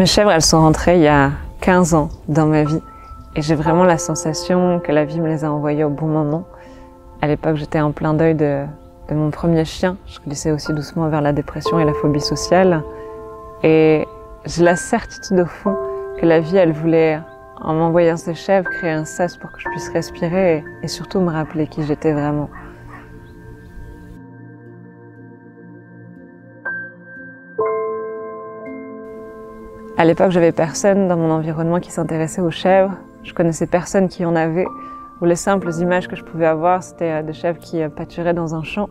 Mes chèvres, elles sont rentrées il y a 15 ans dans ma vie et j'ai vraiment la sensation que la vie me les a envoyées au bon moment. À l'époque, j'étais en plein deuil de mon premier chien. Je glissais aussi doucement vers la dépression et la phobie sociale. Et j'ai la certitude au fond que la vie, elle voulait, en m'envoyant ces chèvres, créer un sas pour que je puisse respirer et surtout me rappeler qui j'étais vraiment. À l'époque, j'avais personne dans mon environnement qui s'intéressait aux chèvres. Je connaissais personne qui en avait. Ou les simples images que je pouvais avoir, c'était des chèvres qui pâturaient dans un champ.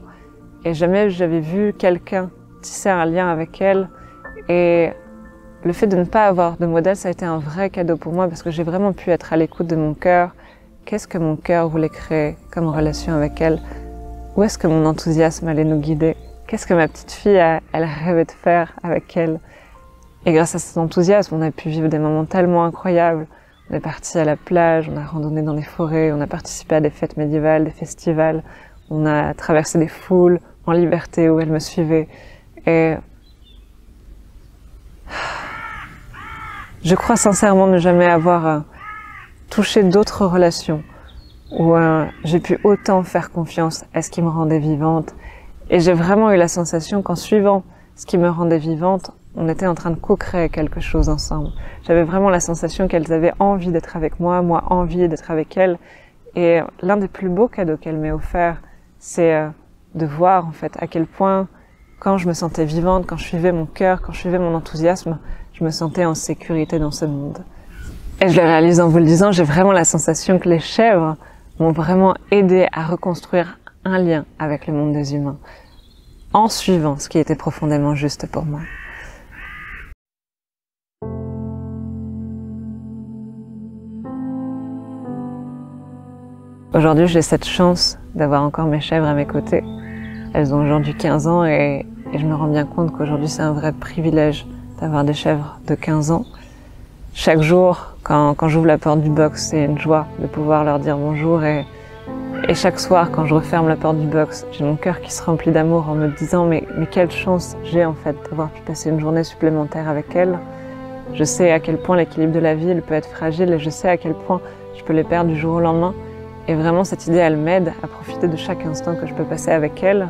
Et jamais j'avais vu quelqu'un tisser un lien avec elles. Et le fait de ne pas avoir de modèle, ça a été un vrai cadeau pour moi parce que j'ai vraiment pu être à l'écoute de mon cœur. Qu'est-ce que mon cœur voulait créer comme relation avec elles? Où est-ce que mon enthousiasme allait nous guider? Qu'est-ce que ma petite fille, elle rêvait de faire avec elle? Et grâce à cet enthousiasme, on a pu vivre des moments tellement incroyables. On est parti à la plage, on a randonné dans les forêts, on a participé à des fêtes médiévales, des festivals. On a traversé des foules en liberté où elles me suivaient. Et je crois sincèrement ne jamais avoir touché d'autres relations où j'ai pu autant faire confiance à ce qui me rendait vivante. Et j'ai vraiment eu la sensation qu'en suivant ce qui me rendait vivante, on était en train de co-créer quelque chose ensemble. J'avais vraiment la sensation qu'elles avaient envie d'être avec moi envie d'être avec elles. Et l'un des plus beaux cadeaux qu'elle m'ait offert, c'est de voir en fait à quel point, quand je me sentais vivante, quand je suivais mon cœur, quand je suivais mon enthousiasme, je me sentais en sécurité dans ce monde. Et je le réalise en vous le disant, j'ai vraiment la sensation que les chèvres m'ont vraiment aidé à reconstruire un lien avec le monde des humains, en suivant ce qui était profondément juste pour moi. Aujourd'hui, j'ai cette chance d'avoir encore mes chèvres à mes côtés. Elles ont aujourd'hui 15 ans et je me rends bien compte qu'aujourd'hui, c'est un vrai privilège d'avoir des chèvres de 15 ans. Chaque jour, quand j'ouvre la porte du box, c'est une joie de pouvoir leur dire bonjour. Et chaque soir, quand je referme la porte du box, j'ai mon cœur qui se remplit d'amour en me disant mais quelle chance j'ai en fait d'avoir pu passer une journée supplémentaire avec elles. Je sais à quel point l'équilibre de la vie il peut être fragile et je sais à quel point je peux les perdre du jour au lendemain. Et vraiment, cette idée, elle m'aide à profiter de chaque instant que je peux passer avec elle.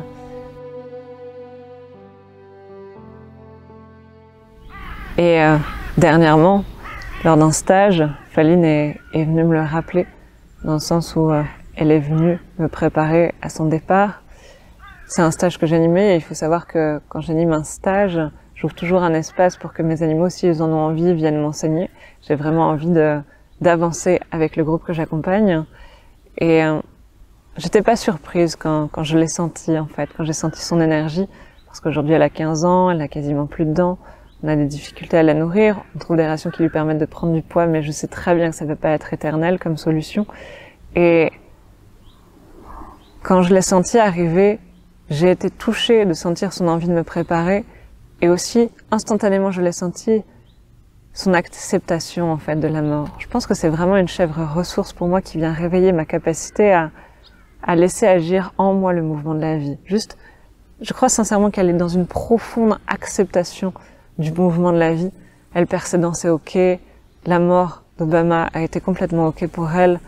Et dernièrement, lors d'un stage, Faline est venue me le rappeler, dans le sens où elle est venue me préparer à son départ. C'est un stage que j'animais et il faut savoir que quand j'anime un stage, j'ouvre toujours un espace pour que mes animaux, s'ils en ont envie, viennent m'enseigner. J'ai vraiment envie d'avancer avec le groupe que j'accompagne. Et j'étais pas surprise quand je l'ai sentie en fait, quand j'ai senti son énergie, parce qu'aujourd'hui elle a 15 ans, elle a quasiment plus de dents, on a des difficultés à la nourrir, on trouve des rations qui lui permettent de prendre du poids, mais je sais très bien que ça ne peut pas être éternel comme solution. Et quand je l'ai sentie arriver, j'ai été touchée de sentir son envie de me préparer, et aussi instantanément je l'ai senti, son acceptation en fait de la mort. Je pense que c'est vraiment une chèvre ressource pour moi qui vient réveiller ma capacité à laisser agir en moi le mouvement de la vie. Juste, je crois sincèrement qu'elle est dans une profonde acceptation du mouvement de la vie. Elle perçait dans ses hoquets. La mort d'Obama a été complètement ok pour elle.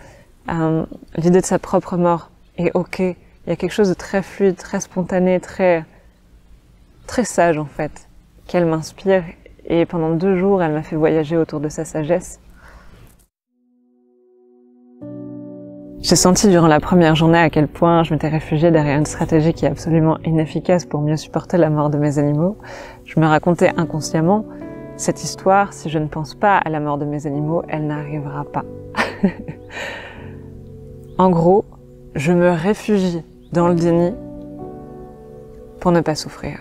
L'idée de sa propre mort est ok. Il y a quelque chose de très fluide, très spontané, très sage en fait, qu'elle m'inspire. Et pendant 2 jours, elle m'a fait voyager autour de sa sagesse. J'ai senti durant la première journée à quel point je m'étais réfugiée derrière une stratégie qui est absolument inefficace pour mieux supporter la mort de mes animaux. Je me racontais inconsciemment, cette histoire, si je ne pense pas à la mort de mes animaux, elle n'arrivera pas. En gros, je me réfugie dans le déni pour ne pas souffrir.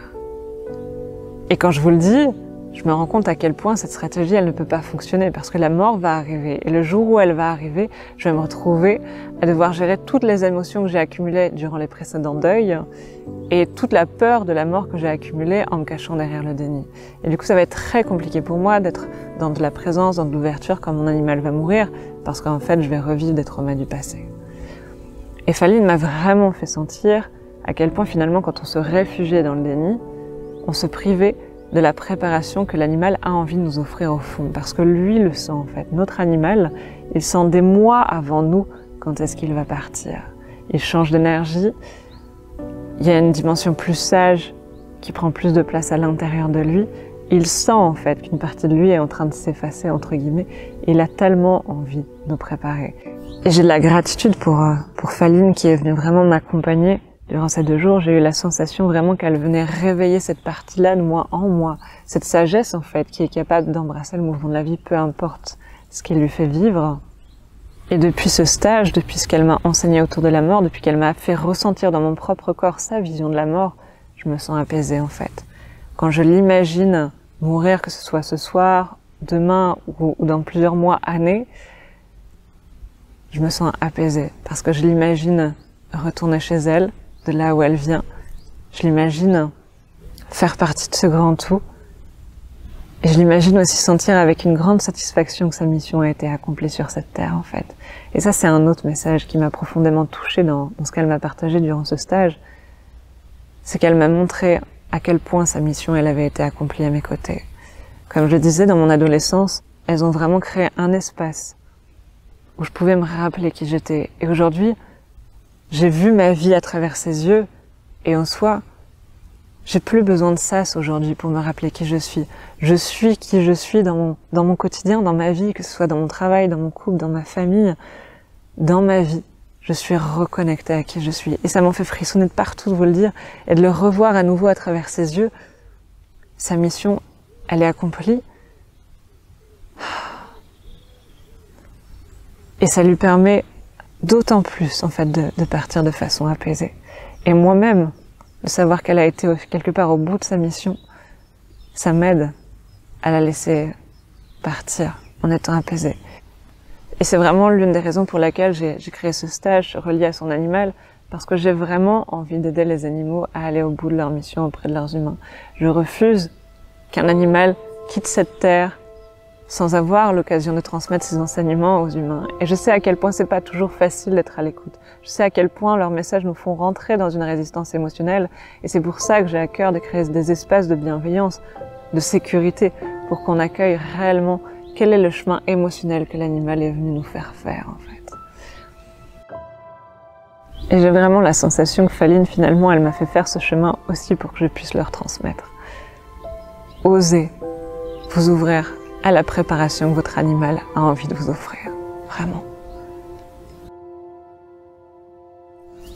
Et quand je vous le dis, je me rends compte à quel point cette stratégie, elle ne peut pas fonctionner parce que la mort va arriver. Et le jour où elle va arriver, je vais me retrouver à devoir gérer toutes les émotions que j'ai accumulées durant les précédents deuils et toute la peur de la mort que j'ai accumulée en me cachant derrière le déni. Et du coup, ça va être très compliqué pour moi d'être dans de la présence, dans de l'ouverture quand mon animal va mourir parce qu'en fait, je vais revivre des traumas du passé. Et Faline m'a vraiment fait sentir à quel point finalement, quand on se réfugiait dans le déni, on se privait de la préparation que l'animal a envie de nous offrir au fond, parce que lui le sent en fait. Notre animal, il sent des mois avant nous quand est-ce qu'il va partir. Il change d'énergie, il y a une dimension plus sage qui prend plus de place à l'intérieur de lui. Il sent en fait qu'une partie de lui est en train de s'effacer entre guillemets, et il a tellement envie de nous préparer. Et j'ai de la gratitude pour Faline qui est venue vraiment m'accompagner. Durant ces 2 jours, j'ai eu la sensation vraiment qu'elle venait réveiller cette partie-là de moi en moi, cette sagesse en fait qui est capable d'embrasser le mouvement de la vie, peu importe ce qu'elle lui fait vivre. Et depuis ce stage, depuis ce qu'elle m'a enseigné autour de la mort, depuis qu'elle m'a fait ressentir dans mon propre corps sa vision de la mort, je me sens apaisée en fait. Quand je l'imagine mourir, que ce soit ce soir, demain ou dans plusieurs mois, années, je me sens apaisée parce que je l'imagine retourner chez elle, de là où elle vient. Je l'imagine faire partie de ce grand tout. Et je l'imagine aussi sentir avec une grande satisfaction que sa mission a été accomplie sur cette terre, en fait. Et ça, c'est un autre message qui m'a profondément touchée dans ce qu'elle m'a partagé durant ce stage. C'est qu'elle m'a montré à quel point sa mission, elle avait été accomplie à mes côtés. Comme je le disais, dans mon adolescence, elles ont vraiment créé un espace où je pouvais me rappeler qui j'étais. Et aujourd'hui, j'ai vu ma vie à travers ses yeux, et en soi, j'ai plus besoin de sas aujourd'hui pour me rappeler qui je suis. Je suis qui je suis dans mon quotidien, dans ma vie, que ce soit dans mon travail, dans mon couple, dans ma famille, dans ma vie. Je suis reconnectée à qui je suis. Et ça m'en fait frissonner de partout de vous le dire, et de le revoir à nouveau à travers ses yeux. Sa mission, elle est accomplie. Et ça lui permet d'autant plus, en fait, de partir de façon apaisée. Et moi-même, de savoir qu'elle a été quelque part au bout de sa mission, ça m'aide à la laisser partir en étant apaisée. Et c'est vraiment l'une des raisons pour laquelle j'ai créé ce stage relié à son animal, parce que j'ai vraiment envie d'aider les animaux à aller au bout de leur mission auprès de leurs humains. Je refuse qu'un animal quitte cette terre sans avoir l'occasion de transmettre ses enseignements aux humains. Et je sais à quel point c'est pas toujours facile d'être à l'écoute. Je sais à quel point leurs messages nous font rentrer dans une résistance émotionnelle, et c'est pour ça que j'ai à cœur de créer des espaces de bienveillance, de sécurité, pour qu'on accueille réellement quel est le chemin émotionnel que l'animal est venu nous faire faire, en fait. Et j'ai vraiment la sensation que Faline, finalement, elle m'a fait faire ce chemin aussi pour que je puisse leur transmettre. Osez vous ouvrir à la préparation que votre animal a envie de vous offrir. Vraiment.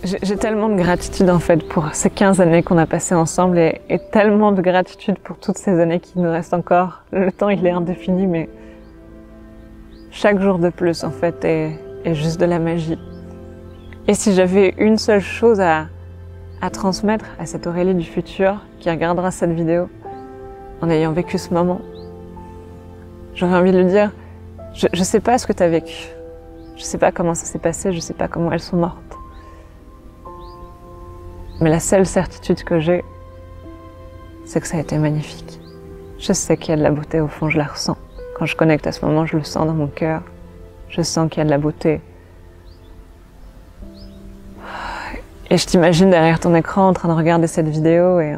J'ai tellement de gratitude en fait pour ces 15 années qu'on a passées ensemble, et tellement de gratitude pour toutes ces années qui nous restent encore. Le temps il est indéfini, mais chaque jour de plus en fait est juste de la magie. Et si j'avais une seule chose à transmettre à cette Aurélie du futur qui regardera cette vidéo en ayant vécu ce moment, j'aurais envie de lui dire, je sais pas ce que tu as vécu, je sais pas comment ça s'est passé, je sais pas comment elles sont mortes. Mais la seule certitude que j'ai, c'est que ça a été magnifique. Je sais qu'il y a de la beauté au fond, je la ressens. Quand je connecte à ce moment, je le sens dans mon cœur. Je sens qu'il y a de la beauté. Et je t'imagine derrière ton écran en train de regarder cette vidéo et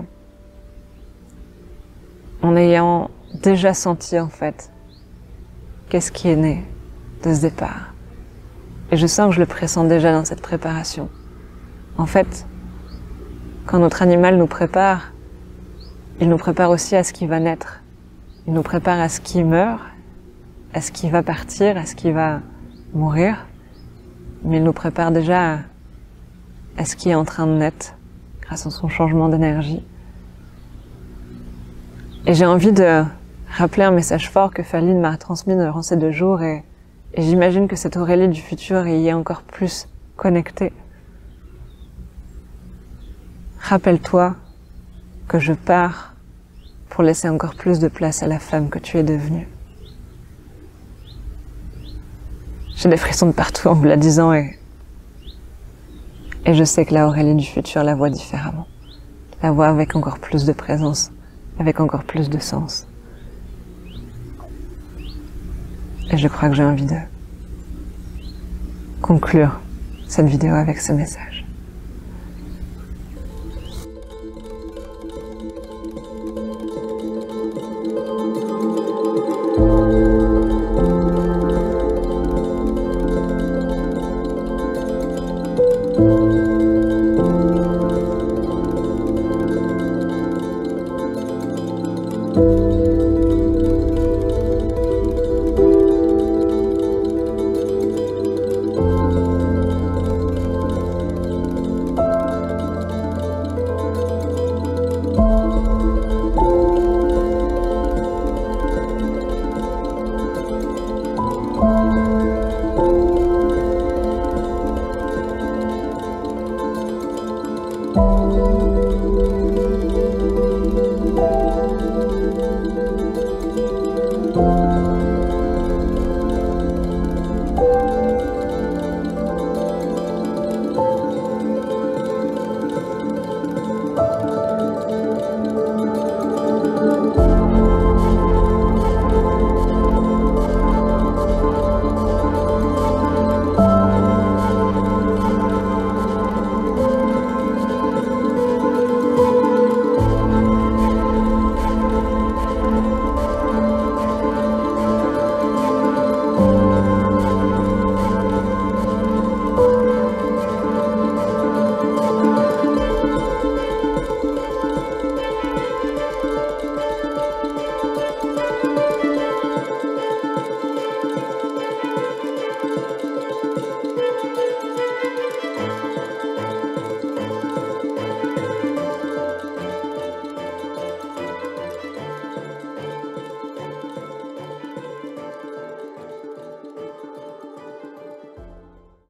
en ayant déjà senti en fait qu'est-ce qui est né de ce départ. Et je sens que je le pressens déjà dans cette préparation. En fait, quand notre animal nous prépare, il nous prépare aussi à ce qui va naître. Il nous prépare à ce qui meurt, à ce qui va partir, à ce qui va mourir. Mais il nous prépare déjà à ce qui est en train de naître grâce à son changement d'énergie. Et j'ai envie de rappeler un message fort que Faline m'a transmis durant ces 2 jours, et j'imagine que cette Aurélie du futur y est encore plus connectée. Rappelle-toi que je pars pour laisser encore plus de place à la femme que tu es devenue. J'ai des frissons de partout en vous la disant, et je sais que la Aurélie du futur la voit différemment. La voit avec encore plus de présence, avec encore plus de sens. Et je crois que j'ai envie de conclure cette vidéo avec ce message.